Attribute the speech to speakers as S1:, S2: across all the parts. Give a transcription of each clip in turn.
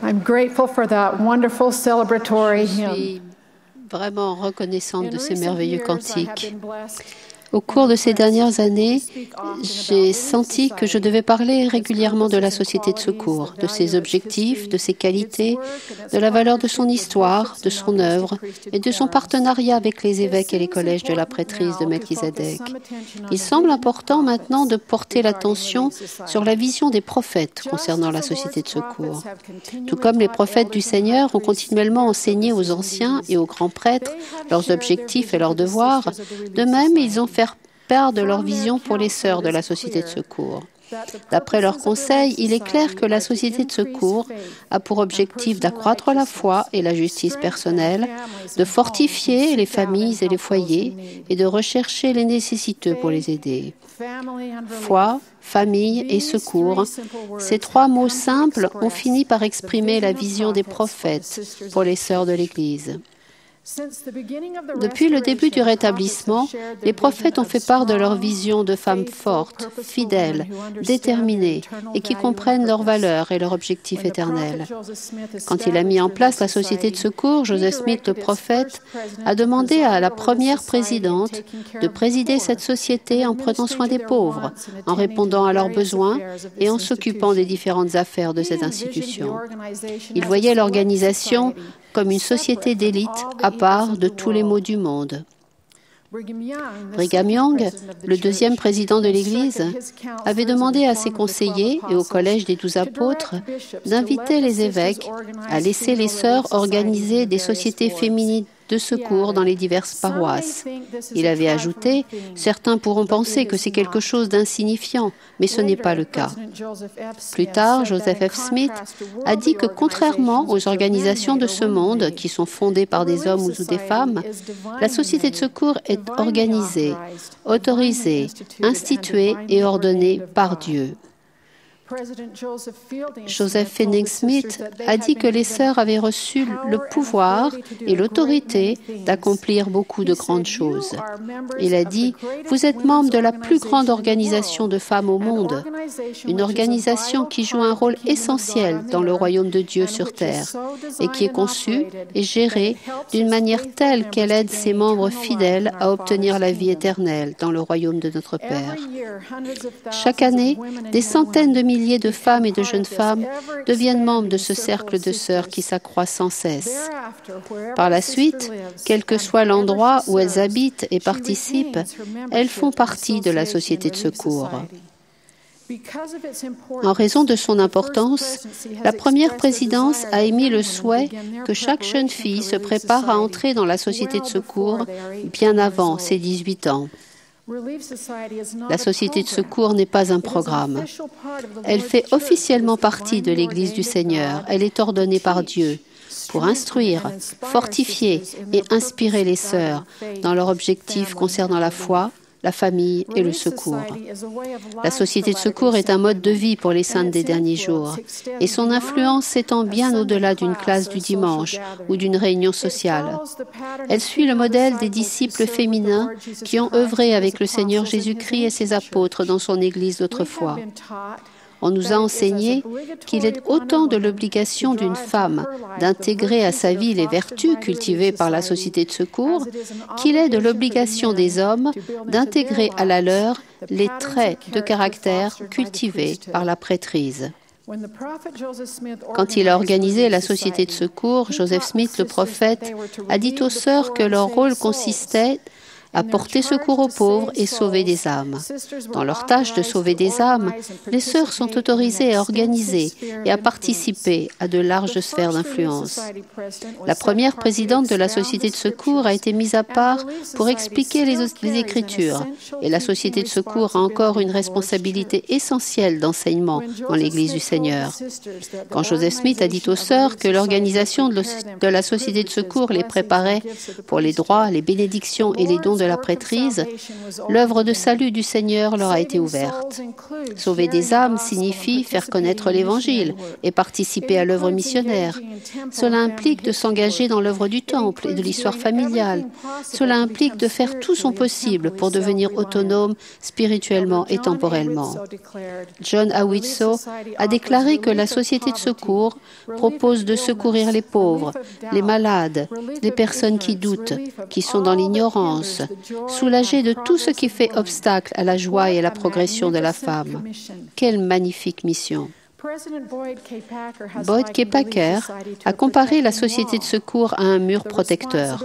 S1: I'm grateful for that wonderful celebratory
S2: Je
S1: hymn.
S2: suis vraiment reconnaissante de
S1: In
S2: ces
S1: recent
S2: merveilleux
S1: years, I have
S2: cantiques.
S1: been blessed
S2: Au cours de ces dernières années, j'ai senti que je devais parler régulièrement de la Société de secours, de ses objectifs, de ses qualités, de la valeur de son histoire, de son œuvre et de son partenariat avec les évêques et les collèges de la prêtrise de Melchizedek. Il semble important maintenant de porter l'attention sur la vision des prophètes concernant la Société de secours. Tout comme les prophètes du Seigneur ont continuellement enseigné aux anciens et aux grands prêtres leurs objectifs et leurs devoirs, de même ils ont fait part de leur vision pour les sœurs de la Société de secours. D'après leurs conseils, il est clair que la Société de secours a pour objectif d'accroître la foi et la justice personnelle, de fortifier les familles et les foyers et de rechercher les nécessiteux pour les aider. Foi, famille et secours, ces trois mots simples ont fini par exprimer la vision des prophètes pour les sœurs de l'Église. Depuis le début du rétablissement, les prophètes ont fait part de leur vision de femmes fortes, fidèles, déterminées et qui comprennent leurs valeurs et leur objectif éternel. Quand il a mis en place la Société de secours, Joseph Smith, le prophète, a demandé à la première présidente de présider cette société en prenant soin des pauvres, en répondant à leurs besoins et en s'occupant des différentes affaires de cette institution. Il voyait l'organisation comme une société d'élite à part de tous les maux du monde. Brigham Young, le deuxième président de l'Église, avait demandé à ses conseillers et au Collège des 12 apôtres d'inviter les évêques à laisser les sœurs organiser des sociétés féminines de secours dans les diverses paroisses. Il avait ajouté « Certains pourront penser que c'est quelque chose d'insignifiant, mais ce n'est pas le cas. » Plus tard, Joseph F. Smith a dit que contrairement aux organisations de ce monde qui sont fondées par des hommes ou des femmes, la Société de secours est organisée, autorisée, instituée et ordonnée par Dieu. Joseph Fielding Smith a dit que les sœurs avaient reçu le pouvoir et l'autorité d'accomplir beaucoup de grandes choses. Il a dit « Vous êtes membres de la plus grande organisation de femmes au monde, une organisation qui joue un rôle essentiel dans le royaume de Dieu sur terre et qui est conçue et gérée d'une manière telle qu'elle aide ses membres fidèles à obtenir la vie éternelle dans le royaume de notre Père. » Chaque année, des centaines de milliers de femmes et de jeunes femmes deviennent membres de ce cercle de sœurs qui s'accroît sans cesse. Par la suite, quel que soit l'endroit où elles habitent et participent, elles font partie de la Société de secours. En raison de son importance, la première présidence a émis le souhait que chaque jeune fille se prépare à entrer dans la Société de secours bien avant ses 18 ans. La Société de secours n'est pas un programme. Elle fait officiellement partie de l'Église du Seigneur. Elle est ordonnée par Dieu pour instruire, fortifier et inspirer les sœurs dans leurs objectifs concernant la foi, la famille et le secours. La Société de secours est un mode de vie pour les saintes des derniers jours et son influence s'étend bien au-delà d'une classe du dimanche ou d'une réunion sociale. Elle suit le modèle des disciples féminins qui ont œuvré avec le Seigneur Jésus-Christ et ses apôtres dans son Église d'autrefois. On nous a enseigné qu'il est autant de l'obligation d'une femme d'intégrer à sa vie les vertus cultivées par la Société de secours qu'il est de l'obligation des hommes d'intégrer à la leur les traits de caractère cultivés par la prêtrise. Quand il a organisé la Société de secours, Joseph Smith, le prophète, a dit aux sœurs que leur rôle consistait à porter secours aux pauvres et sauver des âmes. Dans leur tâche de sauver des âmes, les sœurs sont autorisées à organiser et à participer à de larges sphères d'influence. La première présidente de la Société de secours a été mise à part pour expliquer les Écritures, et la Société de secours a encore une responsabilité essentielle d'enseignement dans l'Église du Seigneur. Quand Joseph Smith a dit aux sœurs que l'organisation de la Société de secours les préparait pour les droits, les bénédictions et les dons de de la prêtrise, l'œuvre de salut du Seigneur leur a été ouverte. Sauver des âmes signifie faire connaître l'Évangile et participer à l'œuvre missionnaire. Cela implique de s'engager dans l'œuvre du temple et de l'histoire familiale. Cela implique de faire tout son possible pour devenir autonome spirituellement et temporellement. John Howitso a déclaré que la société de secours propose de secourir les pauvres, les malades, les personnes qui doutent, qui sont dans l'ignorance, soulager de tout ce qui fait obstacle à la joie et à la progression de la femme. Quelle magnifique mission! Boyd K. Packer a comparé la société de secours à un mur protecteur.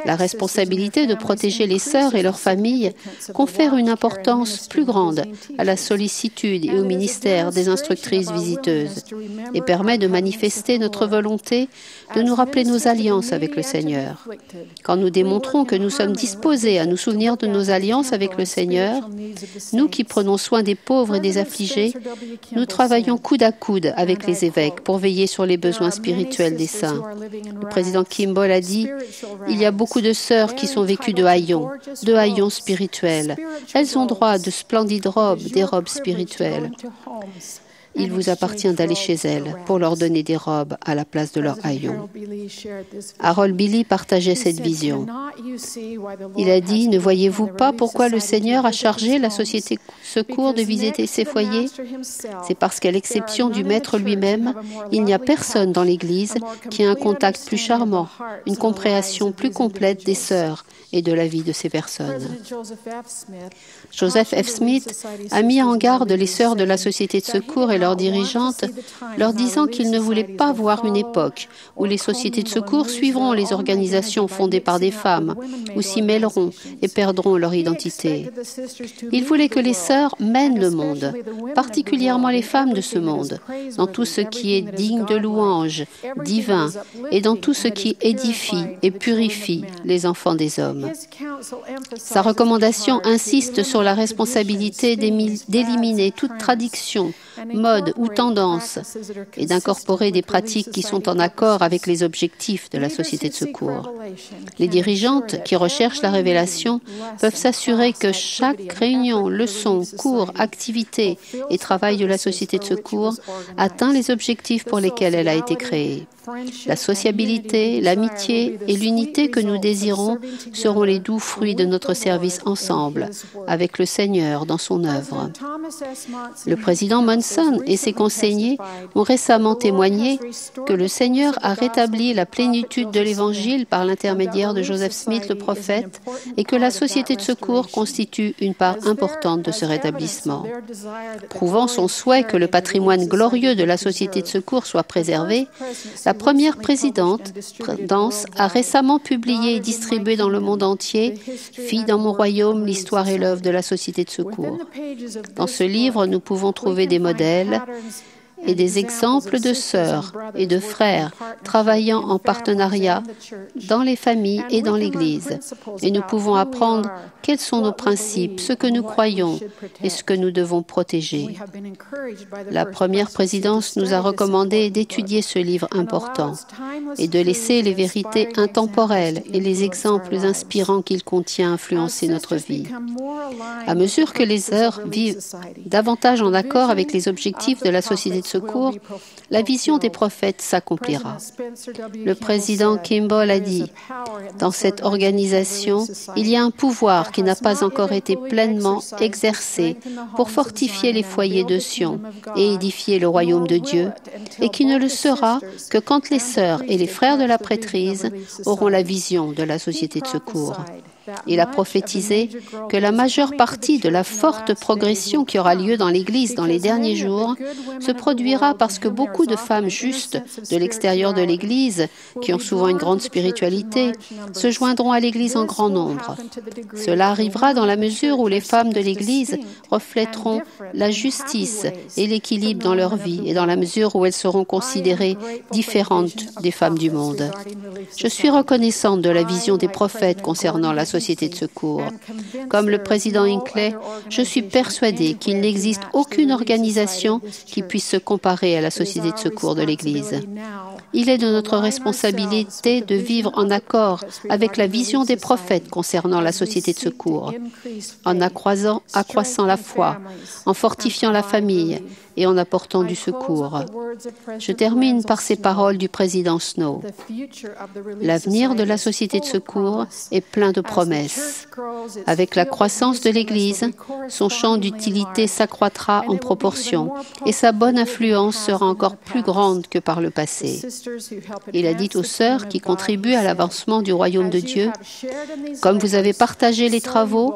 S2: La responsabilité de protéger les sœurs et leurs familles confère une importance plus grande à la sollicitude et au ministère des instructrices visiteuses et permet de manifester notre volonté de nous rappeler nos alliances avec le Seigneur. Quand nous démontrons que nous sommes disposés à nous souvenir de nos alliances avec le Seigneur, nous qui prenons soin des pauvres et des affligés, nous travaillons coude à coude avec les évêques pour veiller sur les besoins spirituels des saints. Le président Kimball a dit « Il y a beaucoup de sœurs qui sont vécues de haillons spirituels. Elles ont droit à de splendides robes, des robes spirituelles. » Il vous appartient d'aller chez elles pour leur donner des robes à la place de leurs haillons. Harold Billy partageait cette vision. Il a dit « Ne voyez-vous pas pourquoi le Seigneur a chargé la société secours de visiter ces foyers? C'est parce qu'à l'exception du Maître lui-même, il n'y a personne dans l'Église qui a un contact plus charmant, une compréhension plus complète des sœurs et de la vie de ces personnes. » Joseph F. Smith a mis en garde les sœurs de la société de secours et leurs dirigeantes, leur disant qu'il ne voulait pas voir une époque où les sociétés de secours suivront les organisations fondées par des femmes, ou s'y mêleront et perdront leur identité. Il voulait que les sœurs mènent le monde, particulièrement les femmes de ce monde, dans tout ce qui est digne de louange, divin, et dans tout ce qui édifie et purifie les enfants des hommes. Sa recommandation insiste sur la responsabilité d'éliminer toute tradition, mode ou tendance et d'incorporer des pratiques qui sont en accord avec les objectifs de la société de secours. Les dirigeantes qui recherchent la révélation peuvent s'assurer que chaque réunion, leçon, cours, activité et travail de la société de secours atteint les objectifs pour lesquels elle a été créée. La sociabilité, l'amitié et l'unité que nous désirons seront les doux fruits de notre service ensemble, avec le Seigneur dans son œuvre. Le président Monson et ses conseillers ont récemment témoigné que le Seigneur a rétabli la plénitude de l'Évangile par l'intermédiaire de Joseph Smith le prophète et que la société de secours constitue une part importante de ce rétablissement. Prouvant son souhait que le patrimoine glorieux de la société de secours soit préservé, la première présidente a récemment publié et distribué dans le monde entier « Fille dans mon royaume, l'histoire et l'œuvre de la société de secours ». Dans ce livre, nous pouvons trouver des modèles et des exemples de sœurs et de frères travaillant en partenariat dans les familles et dans l'Église. Et nous pouvons apprendre quels sont nos principes, ce que nous croyons et ce que nous devons protéger. La première présidence nous a recommandé d'étudier ce livre important et de laisser les vérités intemporelles et les exemples inspirants qu'il contient influencer notre vie. À mesure que les sœurs vivent davantage en accord avec les objectifs de la société de secours, la vision des prophètes s'accomplira. Le président Kimball a dit « Dans cette organisation, il y a un pouvoir qui n'a pas encore été pleinement exercé pour fortifier les foyers de Sion et édifier le royaume de Dieu, et qui ne le sera que quand les sœurs et les frères de la prêtrise auront la vision de la société de secours. » Il a prophétisé que la majeure partie de la forte progression qui aura lieu dans l'Église dans les derniers jours se produira parce que beaucoup de femmes justes de l'extérieur de l'Église, qui ont souvent une grande spiritualité, se joindront à l'Église en grand nombre. Cela arrivera dans la mesure où les femmes de l'Église reflèteront la justice et l'équilibre dans leur vie et dans la mesure où elles seront considérées différentes des femmes du monde. Je suis reconnaissante de la vision des prophètes concernant la société société de secours. Comme le président Hinckley, je suis persuadé qu'il n'existe aucune organisation qui puisse se comparer à la société de secours de l'Église. Il est de notre responsabilité de vivre en accord avec la vision des prophètes concernant la société de secours, en accroissant la foi, en fortifiant la famille et en apportant du secours. Je termine par ces paroles du président Snow. L'avenir de la société de secours est plein de promesses. Avec la croissance de l'Église, son champ d'utilité s'accroîtra en proportion et sa bonne influence sera encore plus grande que par le passé. Il a dit aux sœurs qui contribuent à l'avancement du royaume de Dieu, « Comme vous avez partagé les travaux,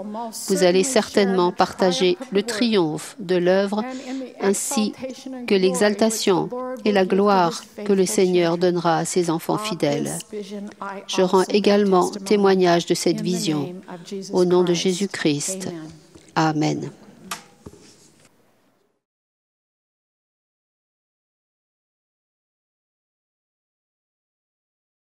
S2: vous allez certainement partager le triomphe de l'œuvre ainsi que l'exaltation et la gloire que le Seigneur donnera à ses enfants fidèles. Je rends également témoignage de cette vision. Au nom de Jésus-Christ. Amen.